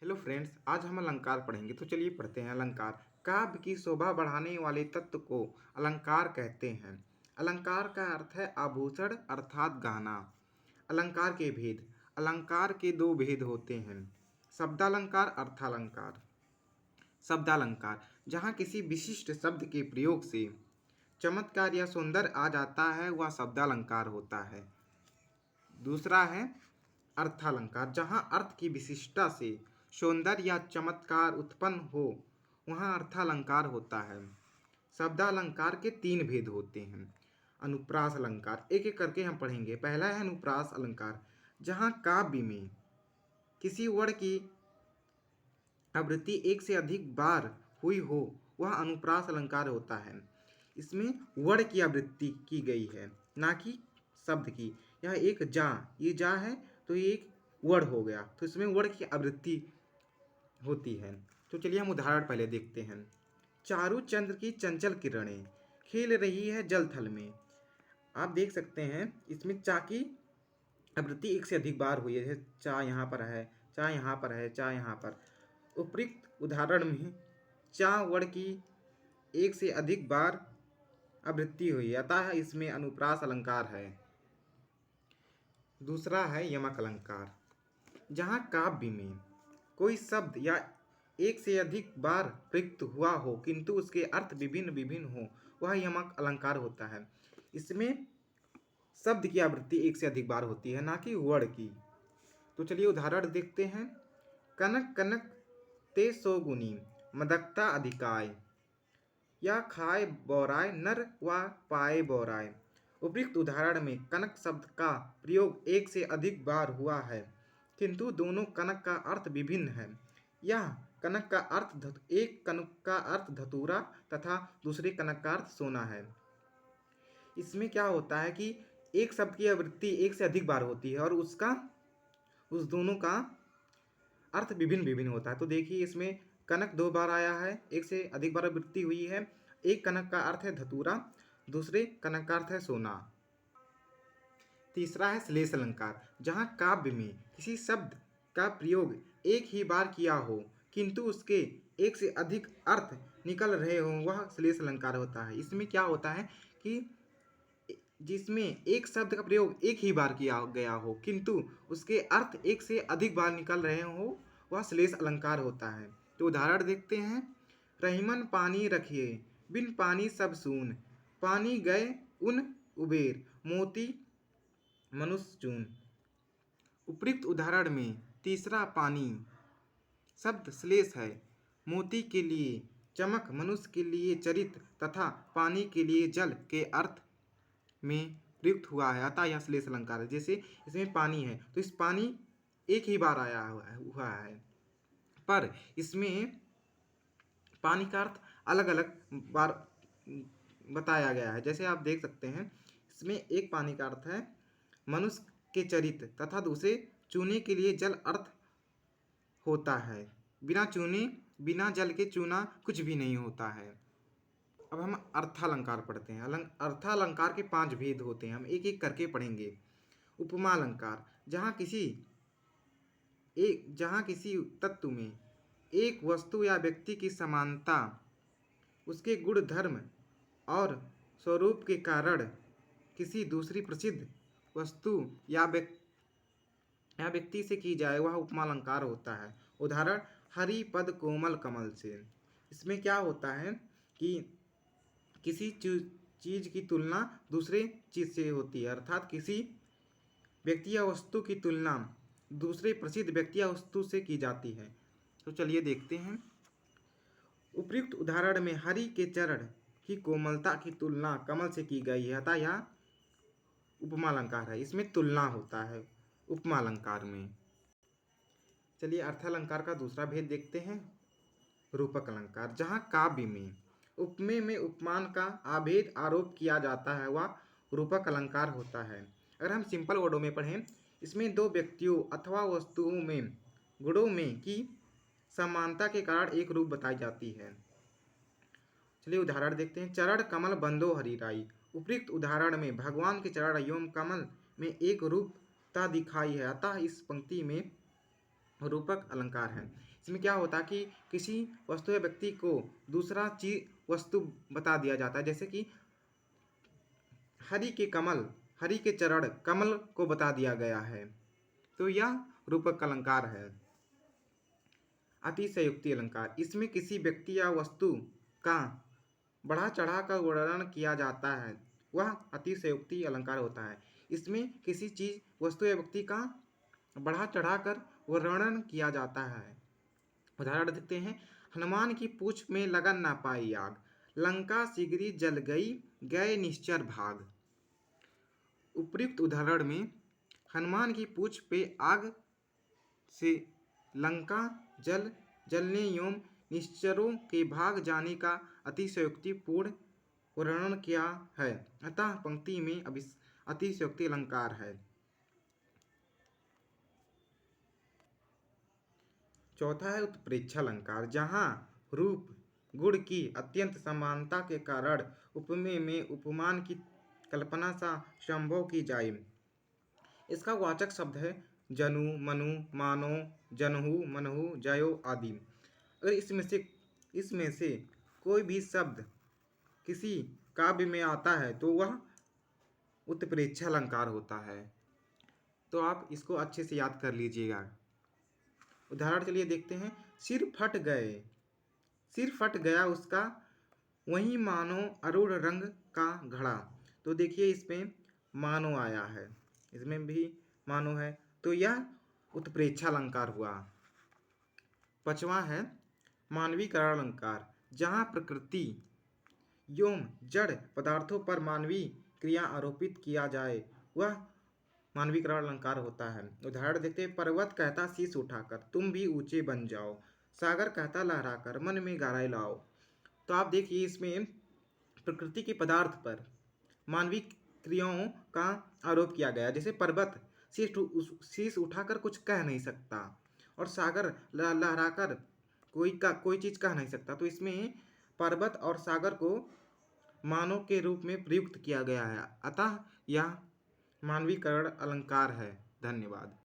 Hello friends, आज हम अलंकार पढ़ेंगे। तो चलिए पढ़ते हैं। अलंकार काव्य की शोभा बढ़ाने वाले तत्व को अलंकार कहते हैं। अलंकार का अर्थ है आभूषण अर्थात गहना। अलंकार के भेद। अलंकार के दो भेद होते हैं, शब्दालंकार, अर्थालंकार। शब्दालंकार जहाँ किसी विशिष्ट शब्द के प्रयोग से चमत्कार या सौंदर्य आ जाता है, वह शब्दालंकार होता है। दूसरा है अर्थालंकार, जहाँ अर्थ की विशिष्टता से सौंदर्य या चमत्कार उत्पन्न हो, वहाँ अर्थालंकार होता है। शब्दालंकार के तीन भेद होते हैं। अनुप्रास अलंकार, एक एक करके हम पढ़ेंगे। पहला है अनुप्रास अलंकार, जहाँ काव्य में किसी वर्ण की आवृत्ति एक से अधिक बार हुई हो, वह अनुप्रास अलंकार होता है। इसमें वर्ण की आवृत्ति की गई है, ना कि शब्द की। यह एक जा, ये जा है तो ये एक वर्ण हो गया, तो इसमें वर्ण की आवृत्ति होती है। तो चलिए हम उदाहरण पहले देखते हैं। चारु चंद्र की चंचल किरणें खेल रही है जल थल में। आप देख सकते हैं इसमें चा की आवृत्ति एक से अधिक बार हुई है, जैसे चा यहाँ पर है, चा यहाँ पर है, चा यहाँ पर। उपयुक्त उदाहरण में चा वर्ण की एक से अधिक बार आवृत्ति हुई है, अतः इसमें अनुप्रास अलंकार है। दूसरा है यमक अलंकार, जहाँ काव्य में कोई शब्द या एक से अधिक बार प्रयुक्त हुआ हो किंतु उसके अर्थ विभिन्न विभिन्न हो, वह यमक अलंकार होता है। इसमें शब्द की आवृत्ति एक से अधिक बार होती है, ना कि वर्ण की। तो चलिए उदाहरण देखते हैं। कनक कनक ते सौगुनी मदकता अधिकाय, या खाए बौराय नर व पाए बौराय। उपयुक्त उदाहरण में कनक शब्द का प्रयोग एक से अधिक बार हुआ है, किंतु दोनों कनक का अर्थ विभिन्न है। यह कनक का अर्थ एक कनक का अर्थ धतूरा तथा दूसरे कनक का अर्थ सोना है। इसमें क्या होता है कि एक शब्द की आवृत्ति एक से अधिक बार होती है और उस दोनों का अर्थ विभिन्न विभिन्न होता है। तो देखिए इसमें कनक दो बार आया है, एक से अधिक बार आवृत्ति हुई है। एक कनक का अर्थ है धतूरा, दूसरे कनक का अर्थ है सोना। तीसरा है श्लेष अलंकार, जहाँ काव्य में किसी शब्द का प्रयोग एक ही बार किया हो किंतु उसके एक से अधिक अर्थ निकल रहे हों, वह श्लेष अलंकार होता है। इसमें क्या होता है कि जिसमें एक शब्द का प्रयोग एक ही बार किया गया हो किंतु उसके अर्थ एक से अधिक बार निकल रहे हो, वह श्लेष अलंकार होता है। तो उदाहरण देखते हैं। रहीमन पानी रखिए बिन पानी सब सून, पानी गए उन उबेर मोती मनुष्य चून। उपयुक्त उदाहरण में तीसरा पानी शब्द श्लेष है। मोती के लिए चमक, मनुष्य के लिए चरित्र तथा पानी के लिए जल के अर्थ में प्रयुक्त हुआ है, अतः यह श्लेष अलंकार है। जैसे इसमें पानी है तो इस पानी एक ही बार आया हुआ है, पर इसमें पानी का अर्थ अलग अलग बार बताया गया है। जैसे आप देख सकते हैं इसमें एक पानी का अर्थ है मनुष्य के चरित्र तथा दूसरे चूने के लिए जल अर्थ होता है। बिना चूने बिना जल के चूना कुछ भी नहीं होता है। अब हम अर्थालंकार पढ़ते हैं। अर्थालंकार के 5 भेद होते हैं, हम एक एक करके पढ़ेंगे। उपमा अलंकार, जहाँ किसी तत्व में एक वस्तु या व्यक्ति की समानता उसके गुण धर्म और स्वरूप के कारण किसी दूसरी प्रसिद्ध वस्तु या व्यक्ति से की जाए, वह उपमा अलंकार होता है। उदाहरण हरि पद कोमल कमल से। इसमें क्या होता है कि किसी चीज़ की तुलना दूसरे चीज़ से होती है, अर्थात किसी व्यक्ति या वस्तु की तुलना दूसरे प्रसिद्ध व्यक्ति या वस्तु से की जाती है। तो चलिए देखते हैं। उपयुक्त उदाहरण में हरि के चरण की कोमलता की तुलना कमल से की गई है, अतः यह उपमा अलंकार है। इसमें तुलना होता है उपमा अलंकार में। चलिए अर्थालंकार का दूसरा भेद देखते हैं। रूपक अलंकार, जहाँ काव्य में उपमेय में उपमान का आभेद आरोप किया जाता है, वह रूपक अलंकार होता है। अगर हम सिंपल वर्डों में पढ़ें, इसमें दो व्यक्तियों अथवा वस्तुओं में गुणों में की समानता के कारण एक रूप बताई जाती है। चलिए उदाहरण देखते हैं। चरण कमल बंदो हरिराई। उपयुक्त उदाहरण में भगवान के चरण एवं कमल में एक रूपता दिखाई है, अतः इस पंक्ति में रूपक अलंकार है। इसमें क्या होता है कि किसी वस्तु या व्यक्ति को दूसरा चीज वस्तु बता दिया जाता है, जैसे कि हरि के कमल, हरि के चरण कमल को बता दिया गया है। तो यह रूपक अलंकार है। अतिशयोक्ति अलंकार, इसमें किसी व्यक्ति या वस्तु का बढ़ा चढ़ा कर वर्णन किया जाता है, वह अतिशयोक्ति अलंकार होता है। इसमें किसी चीज वस्तु या व्यक्ति का बढ़ा चढ़ा कर वर्णन किया जाता है। उदाहरण देते हैं, हनुमान की पूंछ में लगन ना पाई आग, लंका शीघ्र जल गई, गए निश्चर भाग। उपयुक्त उदाहरण में हनुमान की पूंछ पे आग से लंका जलने एवं निश्चरों के भाग जाने का अतिशयोक्तिपूर्ण वर्णन किया है, अतः पंक्ति में अतिशयोक्ति अलंकार है। चौथा है उत्प्रेक्षा अलंकार, जहाँ रूप गुण की अत्यंत समानता के कारण उपमेय में उपमान की कल्पना सा संभव की जाए। इसका वाचक शब्द है जनु, मनु, मानो, जनहु, मनहु, जयो आदि। अगर इसमें से कोई भी शब्द किसी काव्य में आता है तो वह उत्प्रेक्षा अलंकार होता है। तो आप इसको अच्छे से याद कर लीजिएगा। उदाहरण के लिए देखते हैं, सिर फट गए, सिर फट गया उसका, वही मानो अरुण रंग का घड़ा। तो देखिए इसमें मानो आया है, इसमें भी मानो है, तो यह उत्प्रेक्षा अलंकार हुआ। पांचवा है मानवीकरण अलंकार, जहाँ प्रकृति एवं जड़ पदार्थों पर मानवीय क्रिया आरोपित किया जाए, वह मानवीकरण अलंकार होता है। उदाहरण देखते हैं, पर्वत कहता शीश उठाकर तुम भी ऊंचे बन जाओ, सागर कहता लहराकर मन में गहराई लाओ। तो आप देखिए इसमें प्रकृति के पदार्थ पर मानवीय क्रियाओं का आरोप किया गया। जैसे पर्वत शीश उठाकर कुछ कह नहीं सकता और सागर लहराकर कोई चीज़ कह नहीं सकता। तो इसमें पर्वत और सागर को मानव के रूप में प्रयुक्त किया गया है, अतः यह मानवीकरण अलंकार है। धन्यवाद।